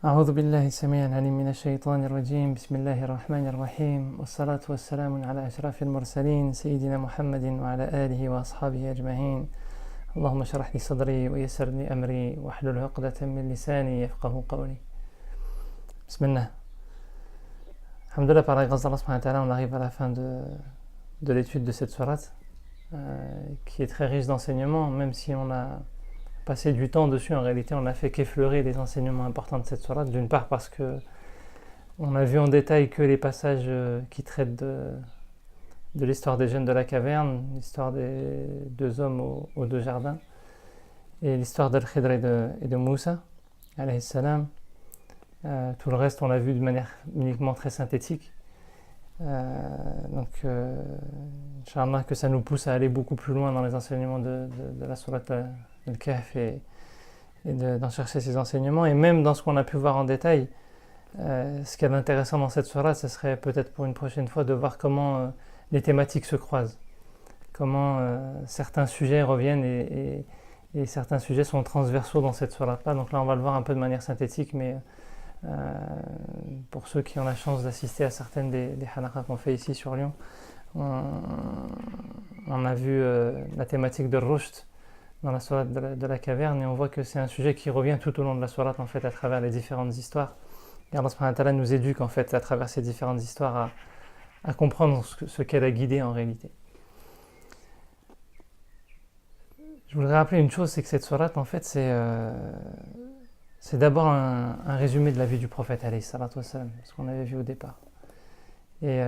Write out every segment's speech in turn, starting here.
أعوذ بالله السميع العليم من الشيطان الرجيم بسم الله الرحمن الرحيم والصلاة والسلام على أشرف المرسلين سيدنا محمد وعلى آله وأصحابه أجمعين اللهم اشرح لي صدري ويسر لي أمري واحلل عقدة من لساني يفقه قولي. Bismillah. Alhamdulillah, par la grâce d'Allah subhanahu wa ta'ala, on arrive à la fin de l'étude de cette sourate qui est très riche d'enseignements, même si on a passé du temps dessus. En réalité, on n'a fait qu'effleurer les enseignements importants de cette sourate, d'une part parce que on a vu en détail que les passages qui traitent de l'histoire des jeunes de la caverne, l'histoire des deux hommes aux deux jardins, et l'histoire d'Al-Khidr et de Moussa, alayhi salam. Tout le reste, on l'a vu de manière uniquement très synthétique. Inch'Allah, que ça nous pousse à aller beaucoup plus loin dans les enseignements de la sourate Al-Kahf et d'en chercher ces enseignements. Et même dans ce qu'on a pu voir en détail, ce qui est intéressant dans cette sourate, ce serait peut-être pour une prochaine fois de voir comment les thématiques se croisent, comment certains sujets reviennent et certains sujets sont transversaux dans cette sourate-là. Donc là, on va le voir un peu de manière synthétique, mais pour ceux qui ont la chance d'assister à certaines des halaqas qu'on fait ici sur Lyon, on a vu la thématique de Rushd dans la sourate de la caverne, et on voit que c'est un sujet qui revient tout au long de la sourate en fait, à travers les différentes histoires. Et Allah subhanahu wa ta'ala nous éduque en fait à travers ces différentes histoires à comprendre ce qu'elle a guidé en réalité. Je voudrais rappeler une chose, c'est que cette sourate en fait c'est d'abord un résumé de la vie du prophète alayhi salatu wassalam, ce qu'on avait vu au départ. Et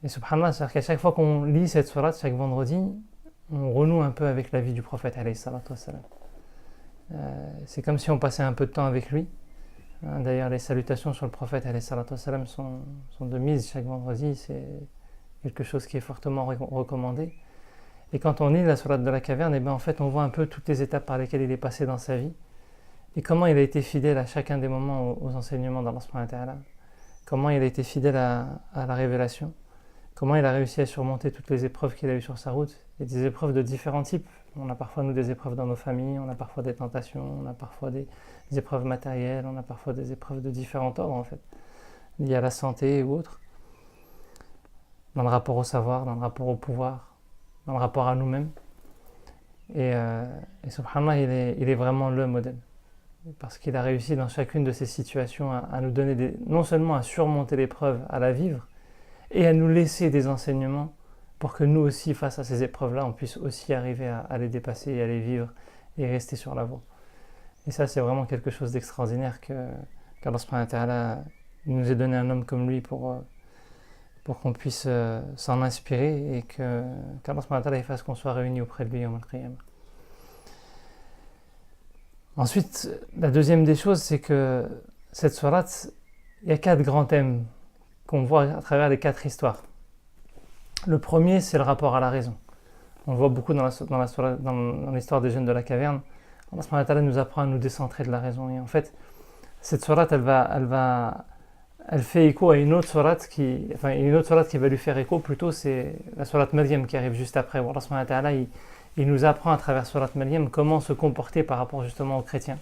subhanallah, c'est-à-dire qu'à chaque fois qu'on lit cette sourate, chaque vendredi, on renoue un peu avec la vie du prophète alayhi salatu wassalam. C'est comme si on passait un peu de temps avec lui. D'ailleurs, les salutations sur le prophète alayhi salatu wassalam sont de mise chaque vendredi, c'est quelque chose qui est fortement recommandé. Et quand on lit la sourate de la caverne, et bien en fait on voit un peu toutes les étapes par lesquelles il est passé dans sa vie et comment il a été fidèle à chacun des moments aux enseignements d'Allah subhanahu wa ta'ala, comment il a été fidèle à la révélation, comment il a réussi à surmonter toutes les épreuves qu'il a eues sur sa route, et des épreuves de différents types. On a parfois nous des épreuves dans nos familles, on a parfois des tentations, on a parfois des épreuves matérielles, on a parfois des épreuves de différents ordres en fait, liées à la santé ou autres, dans le rapport au savoir, dans le rapport au pouvoir, dans le rapport à nous-mêmes. Et subhanallah, il est vraiment le modèle. Parce qu'il a réussi dans chacune de ces situations à nous donner non seulement à surmonter l'épreuve, à la vivre, et à nous laisser des enseignements pour que nous aussi, face à ces épreuves-là, on puisse aussi arriver à les dépasser et à les vivre et rester sur la voie. Et ça, c'est vraiment quelque chose d'extraordinaire qu'Allah subhanahu wa ta'ala nous ait donné un homme comme lui pour qu'on puisse s'en inspirer et qu'Allah subhanahu wa ta'ala fasse qu'on soit réunis auprès de lui yawm al-qiyamah. Ensuite, la deuxième des choses, c'est que cette sourate, il y a 4 grands thèmes qu'on voit à travers les 4 histoires. Le premier, c'est le rapport à la raison. On le voit beaucoup dans l'histoire des jeunes de la caverne. Allah subhanahu wa ta'ala nous apprend à nous décentrer de la raison. Et en fait, cette sourate, elle fait écho à une autre sourate qui va lui faire écho plutôt, c'est la sourate Maryam qui arrive juste après. Allah subhanahu wa ta'ala, il nous apprend à travers sourate Maryam comment se comporter par rapport justement aux chrétiens.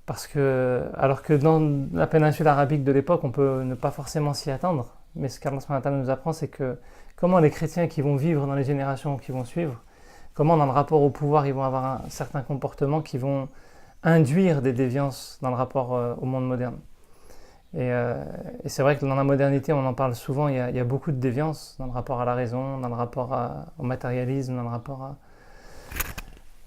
Parce que, alors que dans la péninsule arabique de l'époque, on peut ne pas forcément s'y attendre, mais ce qu'Allah subhanahu wa ta'ala nous apprend, c'est que comment les chrétiens qui vont vivre dans les générations qui vont suivre, comment dans le rapport au pouvoir, ils vont avoir un certain comportement qui vont induire des déviances dans le rapport au monde moderne. Et c'est vrai que dans la modernité, on en parle souvent, il y a beaucoup de déviances dans le rapport à la raison, dans le rapport au matérialisme, dans le rapport à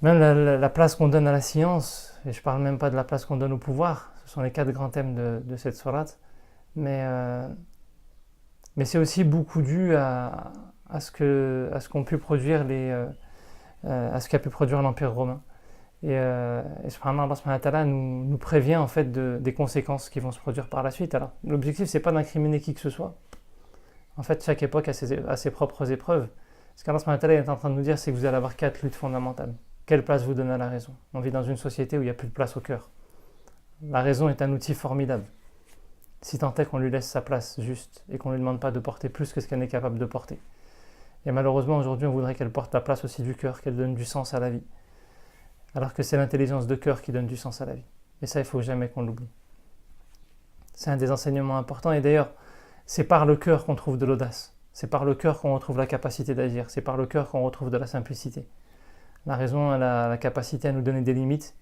même la place qu'on donne à la science, et je ne parle même pas de la place qu'on donne au pouvoir. Ce sont les 4 grands thèmes de cette sourate, mais c'est aussi beaucoup dû à ce qu'ont pu produire à ce qu'a pu produire l'Empire romain. Et subhanallah, Allah subhanahu wa ta'ala nous prévient en fait des conséquences qui vont se produire par la suite. Alors, l'objectif, c'est pas d'incriminer qui que ce soit. En fait, chaque époque a ses propres épreuves. Ce qu'Allah subhanahu wa ta'ala est en train de nous dire, c'est que vous allez avoir 4 luttes fondamentales. Quelle place vous donnez à la raison? On vit dans une société où il n'y a plus de place au cœur. La raison est un outil formidable. Si tant est qu'on lui laisse sa place juste et qu'on ne lui demande pas de porter plus que ce qu'elle est capable de porter. Et malheureusement, aujourd'hui, on voudrait qu'elle porte la place aussi du cœur, qu'elle donne du sens à la vie. Alors que c'est l'intelligence de cœur qui donne du sens à la vie. Et ça, il ne faut jamais qu'on l'oublie. C'est un des enseignements importants. Et d'ailleurs, c'est par le cœur qu'on trouve de l'audace. C'est par le cœur qu'on retrouve la capacité d'agir. C'est par le cœur qu'on retrouve de la simplicité. La raison a la capacité à nous donner des limites,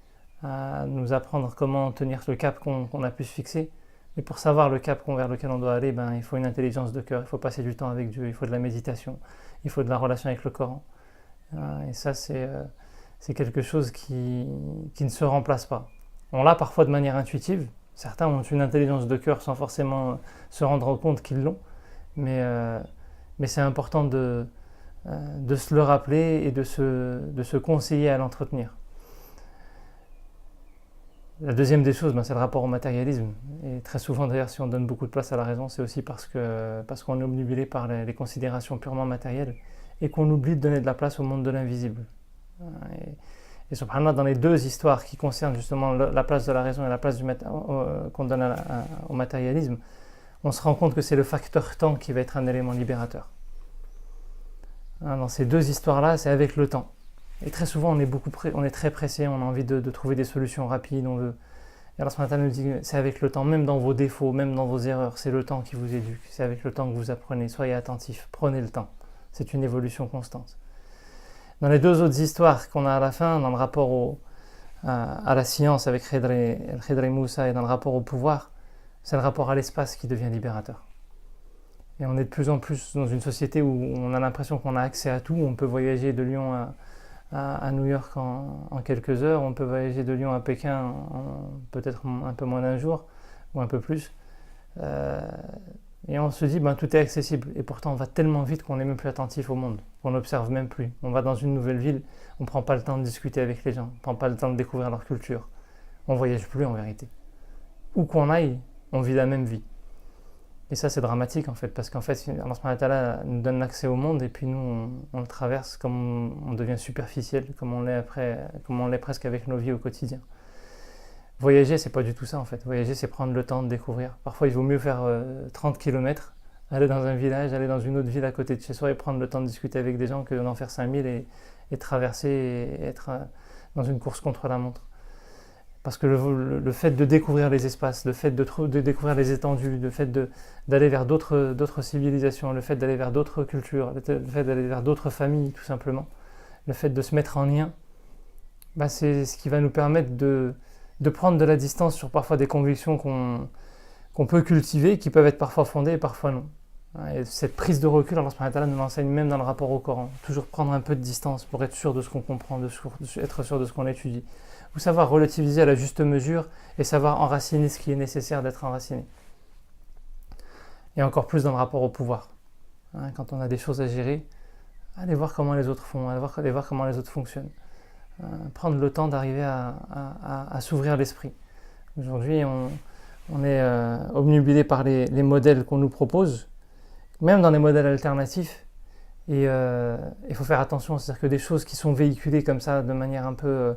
à nous apprendre comment tenir le cap qu'on a pu se fixer. Et pour savoir le cap vers lequel on doit aller, il faut une intelligence de cœur, il faut passer du temps avec Dieu, il faut de la méditation, il faut de la relation avec le Coran. Et ça, c'est quelque chose qui ne se remplace pas. On l'a parfois de manière intuitive. Certains ont une intelligence de cœur sans forcément se rendre compte qu'ils l'ont. Mais c'est important de se le rappeler et de se conseiller à l'entretenir. La deuxième des choses, c'est le rapport au matérialisme. Et très souvent d'ailleurs, si on donne beaucoup de place à la raison, c'est aussi parce qu'on est obnubilé par les considérations purement matérielles et qu'on oublie de donner de la place au monde de l'invisible. Et subhanallah, dans les deux histoires qui concernent justement la place de la raison et la place qu'on donne au matérialisme, on se rend compte que c'est le facteur temps qui va être un élément libérateur. Dans ces deux histoires-là, c'est avec le temps. Et très souvent, on est très pressé, on a envie de trouver des solutions rapides. Et Allah subhanahu wa ta'ala nous dit, c'est avec le temps, même dans vos défauts, même dans vos erreurs, c'est le temps qui vous éduque. C'est avec le temps que vous apprenez. Soyez attentifs, prenez le temps. C'est une évolution constante. Dans les deux autres histoires qu'on a à la fin, dans le rapport à la science avec Khidr et Moussa et dans le rapport au pouvoir, c'est le rapport à l'espace qui devient libérateur. Et on est de plus en plus dans une société où on a l'impression qu'on a accès à tout. On peut voyager de Lyon à New York en quelques heures. On peut voyager de Lyon à Pékin en peut-être un peu moins d'un jour ou un peu plus. Et on se dit, tout est accessible. Et pourtant, on va tellement vite qu'on n'est même plus attentif au monde. On n'observe même plus. On va dans une nouvelle ville, on ne prend pas le temps de discuter avec les gens. On ne prend pas le temps de découvrir leur culture. On ne voyage plus en vérité. Où qu'on aille, on vit la même vie. Et ça, c'est dramatique en fait, parce qu'en fait, Allah subhanahu wa ta'ala nous donne l'accès au monde et puis nous, on le traverse comme on devient superficiel, comme on l'est presque avec nos vies au quotidien. Voyager, c'est pas du tout ça en fait. Voyager, c'est prendre le temps de découvrir. Parfois, il vaut mieux faire 30 km, aller dans un village, aller dans une autre ville à côté de chez soi et prendre le temps de discuter avec des gens que d'en faire 5000 et traverser et être dans une course contre la montre. Parce que le fait de découvrir les espaces, le fait de découvrir les étendues, le fait d'aller vers d'autres civilisations, le fait d'aller vers d'autres cultures, le fait d'aller vers d'autres familles tout simplement, le fait de se mettre en lien, c'est ce qui va nous permettre de prendre de la distance sur parfois des convictions qu'on peut cultiver, qui peuvent être parfois fondées et parfois non. Et cette prise de recul, Allah subhanahu wa ta'ala nous l'enseigne même dans le rapport au Coran. Toujours prendre un peu de distance pour être sûr de ce qu'on comprend, être sûr de ce qu'on étudie. Ou savoir relativiser à la juste mesure et savoir enraciner ce qui est nécessaire d'être enraciné. Et encore plus dans le rapport au pouvoir. Quand on a des choses à gérer, allez voir comment les autres font, allez voir comment les autres fonctionnent. Prendre le temps d'arriver à s'ouvrir l'esprit. Aujourd'hui, on est obnubilé par les modèles qu'on nous propose, même dans les modèles alternatifs. Et il faut faire attention, c'est-à-dire que des choses qui sont véhiculées comme ça, de manière un peu...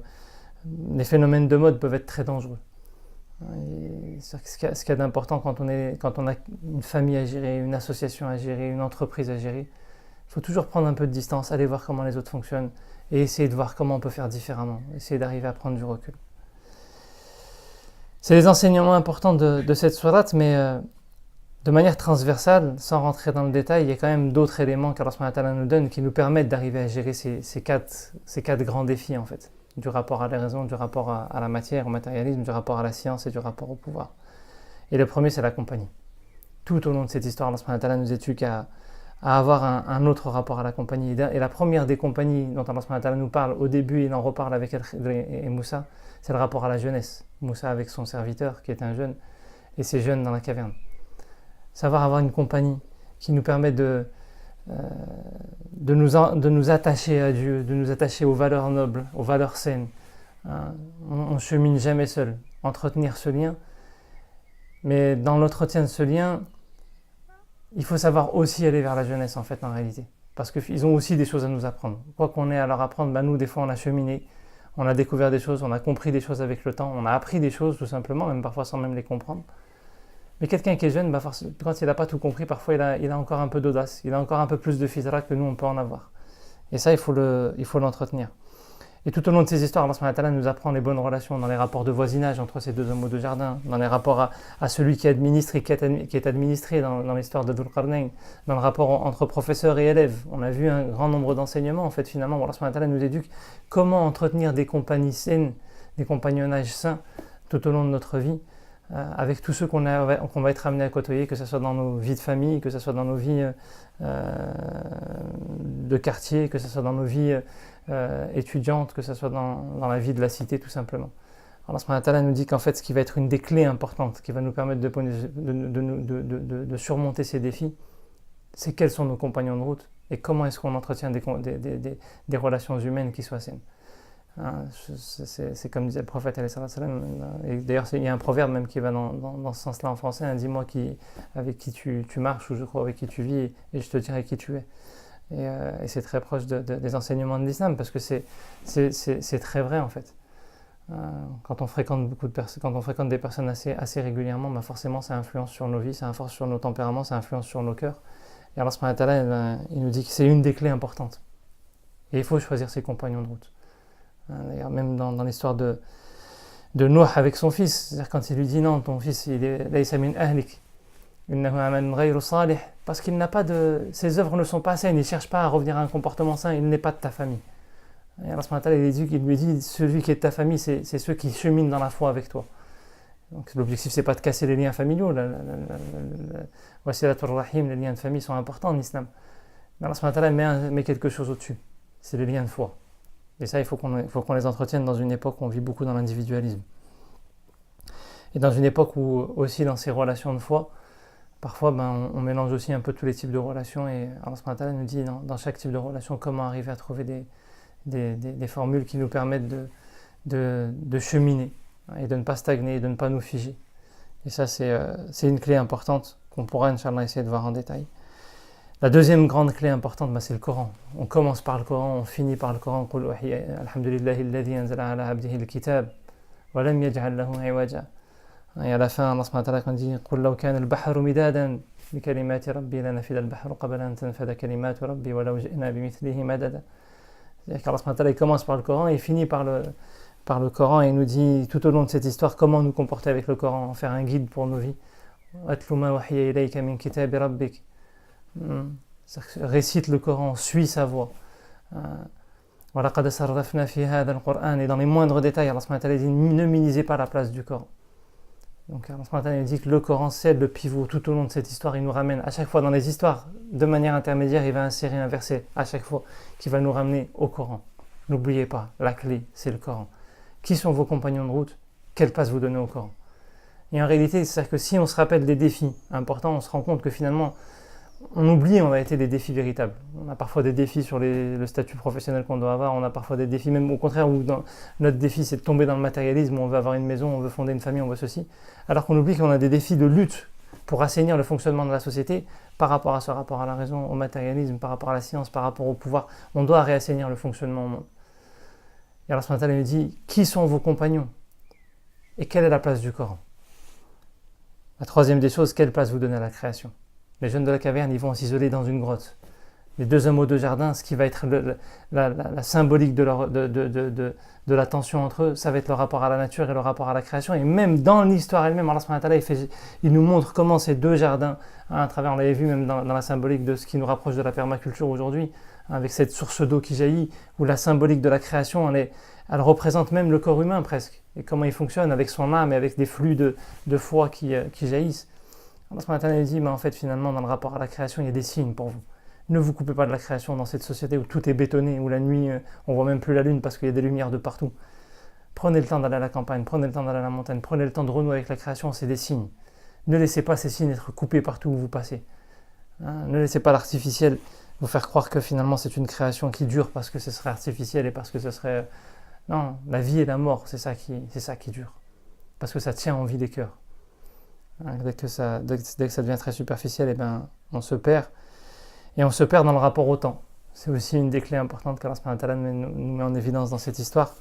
les phénomènes de mode peuvent être très dangereux. Et ce qu'il y a d'important quand on a une famille à gérer, une association à gérer, une entreprise à gérer, il faut toujours prendre un peu de distance, aller voir comment les autres fonctionnent et essayer de voir comment on peut faire différemment, essayer d'arriver à prendre du recul. C'est les enseignements importants de cette sourate, mais de manière transversale, sans rentrer dans le détail, il y a quand même d'autres éléments qu'Allah subhanahu wa ta'ala nous donne qui nous permettent d'arriver à gérer ces quatre grands défis en fait. Du rapport à la raison, du rapport à la matière, au matérialisme, du rapport à la science et du rapport au pouvoir. Et le premier, c'est la compagnie. Tout au long de cette histoire, Allah subhanahu wa ta'ala nous éduque à avoir un autre rapport à la compagnie. Et la première des compagnies dont Allah subhanahu wa ta'ala nous parle, au début, il en reparle avec Khidr et Moussa, c'est le rapport à la jeunesse. Moussa avec son serviteur, qui est un jeune, et ces jeunes dans la caverne. Savoir avoir une compagnie qui nous permet de nous attacher à Dieu, de nous attacher aux valeurs nobles, aux valeurs saines. On ne chemine jamais seul. Entretenir ce lien, mais dans l'entretien de ce lien, il faut savoir aussi aller vers la jeunesse en fait en réalité. Parce qu'ils ont aussi des choses à nous apprendre. Quoi qu'on ait à leur apprendre, nous des fois on a cheminé, on a découvert des choses, on a compris des choses avec le temps, on a appris des choses tout simplement, même parfois sans même les comprendre. Mais quelqu'un qui est jeune, quand il n'a pas tout compris, parfois il a encore un peu d'audace, il a encore un peu plus de fitra que nous on peut en avoir. Et ça, il faut l'entretenir. Et tout au long de ces histoires, Allah subhanahu wa ta'ala nous apprend les bonnes relations dans les rapports de voisinage entre ces deux hommes ou deux jardins, dans les rapports à celui qui administre et qui est administré dans l'histoire de Dhul Qarnayn, dans le rapport entre professeurs et élèves. On a vu un grand nombre d'enseignements. En fait, finalement, Allah subhanahu wa ta'ala nous éduque comment entretenir des compagnies saines, des compagnonnages sains tout au long de notre vie, avec tous ceux qu'on va être amené à côtoyer, que ce soit dans nos vies de famille, que ce soit dans nos vies de quartier, que ce soit dans nos vies étudiantes, que ce soit dans la vie de la cité tout simplement. Allah subhanahu wa ta'ala nous dit qu'en fait ce qui va être une des clés importantes qui va nous permettre de surmonter ces défis, c'est quels sont nos compagnons de route et comment est-ce qu'on entretient des relations humaines qui soient saines. Hein, c'est comme disait le prophète, et d'ailleurs il y a un proverbe même qui va dans ce sens-là en français, hein, dis-moi avec qui tu marches ou je crois avec qui tu vis et je te dirai qui tu es. Et c'est très proche des enseignements de l'islam parce que c'est très vrai en fait. Quand on fréquente des personnes assez régulièrement, bah forcément ça influence sur nos vies, ça influence sur nos tempéraments, ça influence sur nos cœurs. Et Allah subhanahu wa ta'ala, il nous dit que c'est une des clés importantes. Et il faut choisir ses compagnons de route. D'ailleurs, même dans l'histoire de Nuh avec son fils, c'est-à-dire quand il lui dit non, ton fils il est laysa min ahlik, innahu amalun ghayru salih, parce qu'il n'a pas ses œuvres ne sont pas saines, il ne cherche pas à revenir à un comportement sain, il n'est pas de ta famille. Et Allah subhanahu wa ta'ala, il lui dit celui qui est de ta famille, c'est ceux qui cheminent dans la foi avec toi. Donc l'objectif c'est pas de casser les liens familiaux, wasilatul rahim, les liens de famille sont importants en islam. Mais Allah subhanahu wa ta'ala met quelque chose au-dessus, c'est les liens de foi. Et ça, il faut qu'on les entretienne dans une époque où on vit beaucoup dans l'individualisme. Et dans une époque où, aussi dans ces relations de foi, parfois on mélange aussi un peu tous les types de relations. Et Allah subhanahu wa ta'ala nous dit dans chaque type de relation comment arriver à trouver des formules qui nous permettent de cheminer et de ne pas stagner, et de ne pas nous figer. Et ça, c'est une clé importante qu'on pourra, Inch'Allah, essayer de voir en détail. La deuxième grande clé importante, c'est le Coran. On commence par le Coran, on finit par le Coran. Alhamdulillahi alladhi anzala ala abdihi al-kitab wa lam yaj'al lahu 'iwaja. Et à la fin, Allah subhanahu wa ta'ala dit qul law kana al-bahru midadan bi kalimati rabbi lanafida al-bahru qabla an tanfada kalimatu rabbi wa law ji'na bimithlihi madada. C'est-à-dire qu'Allah subhanahu wa ta'ala commence par le Coran et finit par le Coran et nous dit tout au long de cette histoire comment nous comporter avec le Coran, en faire un guide pour nos vies. Atlu ma wahiya ilayka min kitabi rabbik. Récite le Coran, suit sa voix. Et dans les moindres détails, Allah subhanahu wa ta'ala dit ne minimisez pas la place du Coran. Donc Allah subhanahu wa ta'ala dit que le Coran c'est le pivot tout au long de cette histoire. Il nous ramène à chaque fois dans les histoires, de manière intermédiaire, il va insérer un verset à chaque fois qui va nous ramener au Coran. N'oubliez pas, la clé c'est le Coran. Qui sont vos compagnons de route? Quelle place vous donnez au Coran? Et en réalité, c'est-à-dire que si on se rappelle des défis importants, on se rend compte que finalement on oublie en réalité des défis véritables. On a parfois des défis sur le statut professionnel qu'on doit avoir, on a parfois des défis même au contraire où notre défi c'est de tomber dans le matérialisme, où on veut avoir une maison, on veut fonder une famille, on veut ceci, alors qu'on oublie qu'on a des défis de lutte pour assainir le fonctionnement de la société par rapport à ce rapport à la raison, au matérialisme, par rapport à la science, par rapport au pouvoir. On doit réassainir le fonctionnement au monde. Et Allah subhanahu wa ta'ala nous dit qui sont vos compagnons et quelle est la place du Coran. La troisième des choses, quelle place vous donnez à la création. Les jeunes de la caverne, ils vont s'isoler dans une grotte. Les deux hommes aux deux jardins, ce qui va être la symbolique de la tension entre eux, ça va être le rapport à la nature et le rapport à la création. Et même dans l'histoire elle-même, Allah subhanahu wa ta'ala, il nous montre comment ces deux jardins, à travers, on l'avait vu même dans la symbolique de ce qui nous rapproche de la permaculture aujourd'hui, avec cette source d'eau qui jaillit, où la symbolique de la création, elle représente même le corps humain presque. Et comment il fonctionne avec son âme et avec des flux de foi qui jaillissent. Allah subhanahu wa ta'ala dit, mais en fait finalement dans le rapport à la création, il y a des signes pour vous. Ne vous coupez pas de la création dans cette société où tout est bétonné, où la nuit on voit même plus la lune parce qu'il y a des lumières de partout. Prenez le temps d'aller à la campagne, prenez le temps d'aller à la montagne, prenez le temps de renouer avec la création, c'est des signes. Ne laissez pas ces signes être coupés partout où vous passez. Ne laissez pas l'artificiel vous faire croire que finalement c'est une création qui dure parce que ce serait artificiel et parce que ce serait... Non, la vie et la mort, c'est ça qui dure. Parce que ça tient en vie des cœurs. Dès que ça devient très superficiel, on se perd. Et on se perd dans le rapport au temps. C'est aussi une des clés importantes qu'Allah subhanahu wa ta'ala nous met en évidence dans cette histoire.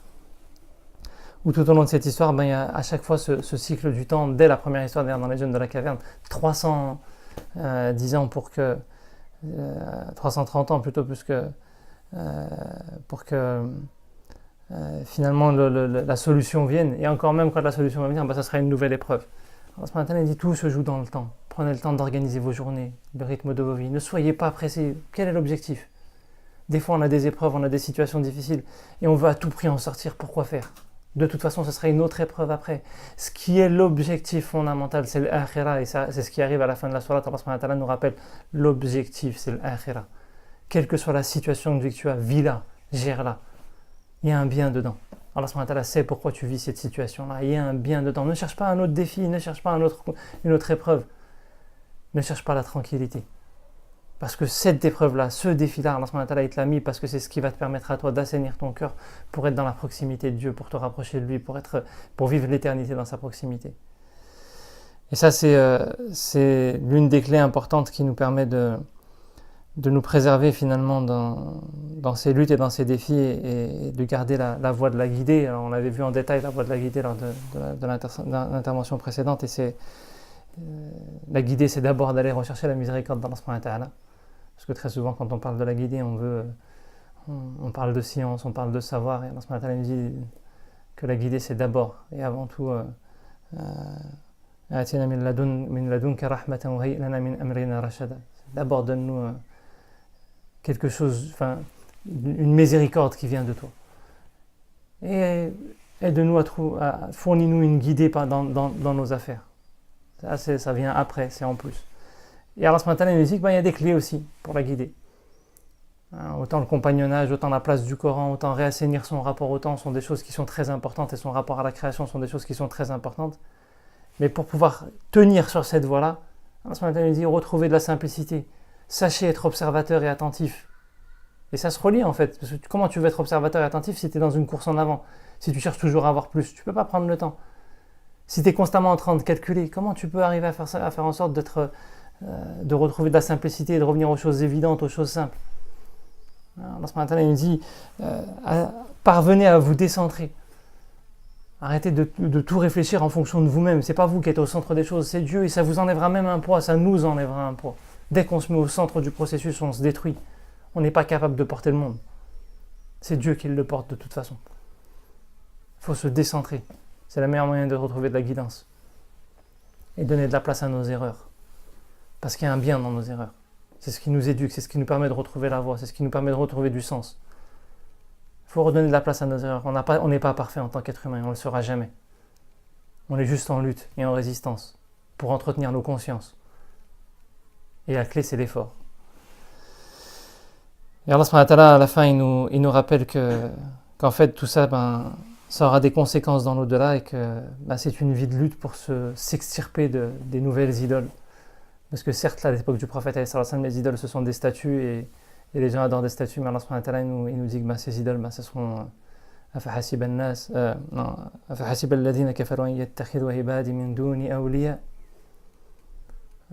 Où tout au long de cette histoire, il y a à chaque fois ce cycle du temps, dès la première histoire, d'ailleurs dans les jeunes de la caverne, 310 ans 330 ans plutôt plus que... pour que finalement la solution vienne. Et encore même quand la solution va venir, ça sera une nouvelle épreuve. Alors ce matin, il dit tout se joue dans le temps. Prenez le temps d'organiser vos journées, le rythme de vos vies. Ne soyez pas pressés. Quel est l'objectif? Des fois, on a des épreuves, on a des situations difficiles et on veut à tout prix en sortir. Pourquoi faire? De toute façon, ce sera une autre épreuve après. Ce qui est l'objectif fondamental, c'est l'akhira. Et ça, c'est ce qui arrive à la fin de la sourate. Allah subhanahu wa ta'ala nous rappelle l'objectif, c'est l'akhira. Quelle que soit la situation de vie que tu as, vis-la, gère-la. Il y a un bien dedans. Allah subhanahu wa ta'ala sait pourquoi tu vis cette situation-là. Il y a un bien dedans. Ne cherche pas un autre défi, ne cherche pas une autre épreuve. Ne cherche pas la tranquillité. Parce que cette épreuve-là, ce défi-là, Allah subhanahu wa ta'ala, il te l'a mis parce que c'est ce qui va te permettre à toi d'assainir ton cœur pour être dans la proximité de Dieu, pour te rapprocher de lui, pour vivre l'éternité dans sa proximité. Et ça, c'est l'une des clés importantes qui nous permet de nous préserver finalement dans ces luttes et dans ces défis et de garder la voie de la guidée. Alors, on avait vu en détail la voie de la guidée lors de l'intervention précédente et la guidée, c'est d'abord d'aller rechercher la miséricorde d'Allah subhanahu wa ta'ala. Parce que très souvent, quand on parle de la guidée, on parle de science, on parle de savoir. Et Allah subhanahu wa ta'ala nous dit que la guidée, c'est d'abord et avant tout d'abord donne-nous quelque chose, une miséricorde qui vient de toi. Et aide-nous fournis-nous une guidée dans nos affaires. Ça vient après, c'est en plus. Et Allah subhanahu wa ta'ala nous dit qu'il y a des clés aussi pour la guider. Autant le compagnonnage, autant la place du Coran, autant réassainir son rapport au temps sont des choses qui sont très importantes et son rapport à la création sont des choses qui sont très importantes. Mais pour pouvoir tenir sur cette voie-là, Allah subhanahu wa ta'ala nous dit retrouver de la simplicité. Sachez être observateur et attentif. Et ça se relie en fait. Parce que comment tu veux être observateur et attentif si tu es dans une course en avant? Si tu cherches toujours à avoir plus, tu ne peux pas prendre le temps. Si tu es constamment en train de calculer, comment tu peux arriver à faire en sorte de retrouver de la simplicité et de revenir aux choses évidentes, aux choses simples? Allah subhanahu wa ta'ala nous dit parvenez à vous décentrer. Arrêtez de tout réfléchir en fonction de vous-même. C'est pas vous qui êtes au centre des choses, c'est Dieu et ça vous enlèvera même un poids, ça nous enlèvera un poids. Dès qu'on se met au centre du processus, on se détruit. On n'est pas capable de porter le monde. C'est Dieu qui le porte de toute façon. Il faut se décentrer. C'est le meilleur moyen de retrouver de la guidance. Et donner de la place à nos erreurs. Parce qu'il y a un bien dans nos erreurs. C'est ce qui nous éduque, c'est ce qui nous permet de retrouver la voie, c'est ce qui nous permet de retrouver du sens. Il faut redonner de la place à nos erreurs. On n'est pas parfait en tant qu'être humain, on ne le sera jamais. On est juste en lutte et en résistance pour entretenir nos consciences. Et la clé, c'est l'effort. Et Allah subhanahu wa ta'ala, à la fin, il nous rappelle qu'en fait, tout ça, ça aura des conséquences dans l'au-delà et que c'est une vie de lutte pour s'extirper des nouvelles idoles. Parce que certes, à l'époque du prophète, les idoles, ce sont des statues et les gens adorent des statues, mais Allah subhanahu wa ta'ala, il nous dit que ces idoles, ce sont أفحسب الذين كفروا أن يتخذوا عبادي من دوني أولياء.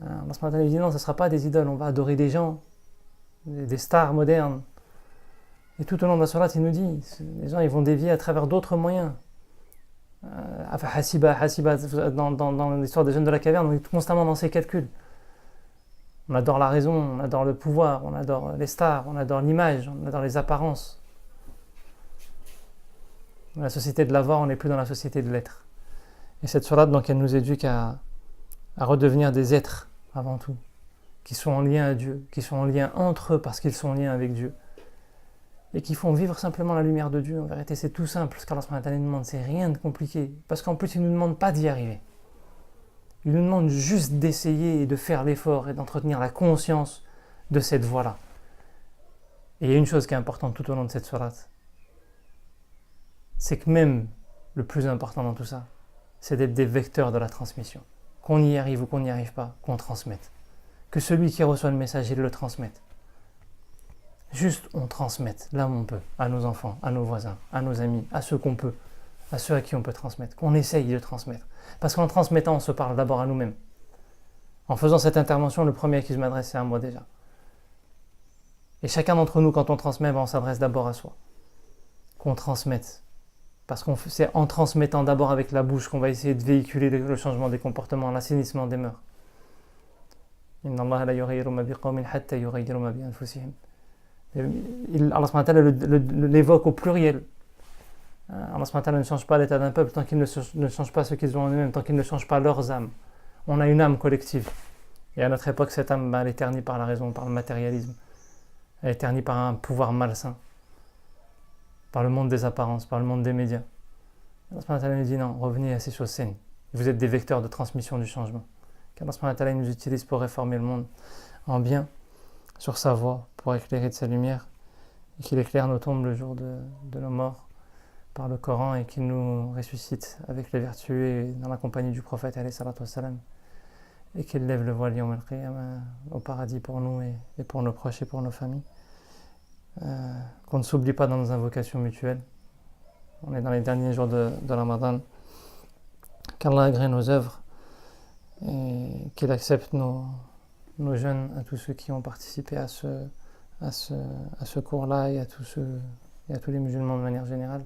Allah subhanahu wa ta'ala dit non, ce ne sera pas des idoles, on va adorer des gens, des stars modernes. Et tout au long de la sourate, il nous dit, les gens ils vont dévier à travers d'autres moyens. Dans l'histoire des jeunes de la caverne, on est constamment dans ces calculs. On adore la raison, on adore le pouvoir, on adore les stars, on adore l'image, on adore les apparences. Dans la société de l'avoir, on n'est plus dans la société de l'être. Et cette sourate, donc, elle nous éduque à redevenir des êtres avant tout, qui sont en lien à Dieu, qui sont en lien entre eux parce qu'ils sont en lien avec Dieu. Et qui font vivre simplement la lumière de Dieu. En vérité, c'est tout simple. Ce qu'Allah subhanahu wa ta'ala nous demande, c'est rien de compliqué. Parce qu'en plus, il ne nous demande pas d'y arriver. Il nous demande juste d'essayer et de faire l'effort et d'entretenir la conscience de cette voie-là. Et il y a une chose qui est importante tout au long de cette sourate. C'est que même le plus important dans tout ça, c'est d'être des vecteurs de la transmission. Qu'on y arrive ou qu'on n'y arrive pas, qu'on transmette. Que celui qui reçoit le message, il le transmette. Juste, on transmette là où on peut, à nos enfants, à nos voisins, à nos amis, à ceux qu'on peut, à ceux à qui on peut transmettre, qu'on essaye de transmettre. Parce qu'en transmettant, on se parle d'abord à nous-mêmes. En faisant cette intervention, le premier à qui je m'adresse, c'est à moi déjà. Et chacun d'entre nous, quand on transmet, on s'adresse d'abord à soi. Qu'on transmette. Parce que c'est en transmettant d'abord avec la bouche qu'on va essayer de véhiculer le changement des comportements, l'assainissement des mœurs. Inna Allah la yughayyiru ma biqawmin hatta yughayyiru ma bi anfusihim. Allah subhanahu wa ta'ala l'évoque au pluriel. Allah subhanahu wa ta'ala ne change pas l'état d'un peuple tant qu'il ne change pas ce qu'ils ont en eux-mêmes, tant qu'ils ne changent pas leurs âmes. On a une âme collective. Et à notre époque, cette âme, elle est ternie par la raison, par le matérialisme. Elle est ternie par un pouvoir malsain, par le monde des apparences, par le monde des médias. Allah subhanahu wa ta'ala nous dit non, revenez à ces choses saines. Vous êtes des vecteurs de transmission du changement. Allah subhanahu wa ta'ala nous utilise pour réformer le monde en bien, sur sa voie, pour éclairer de sa lumière, et qu'il éclaire nos tombes le jour de nos morts par le Coran et qu'il nous ressuscite avec les vertus et dans la compagnie du prophète alayhi salatu wassalam, et qu'il lève le voile yawm al-qiyamah au paradis pour nous et pour nos proches et pour nos familles. Qu'on ne s'oublie pas dans nos invocations mutuelles. On est dans les derniers jours de Ramadan. Qu'Allah agrée nos œuvres et qu'il accepte nos jeûnes à tous ceux qui ont participé à ce cours-là et à tous les musulmans de manière générale.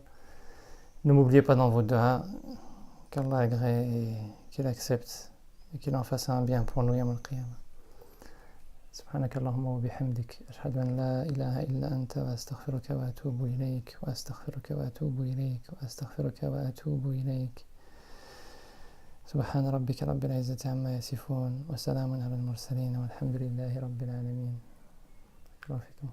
Ne m'oubliez pas dans vos du'as, qu'Allah agrée et qu'il accepte et qu'il en fasse un bien pour nous yawm al-qiyamah. سبحانك اللهم وبحمدك أشهد أن لا إله إلا أنت وأستغفرك وأتوب إليك وأستغفرك وأتوب إليك وأستغفرك وأتوب إليك سبحان ربك رب العزة عما يصفون وسلام على المرسلين والحمد لله رب العالمين. الله فيكم.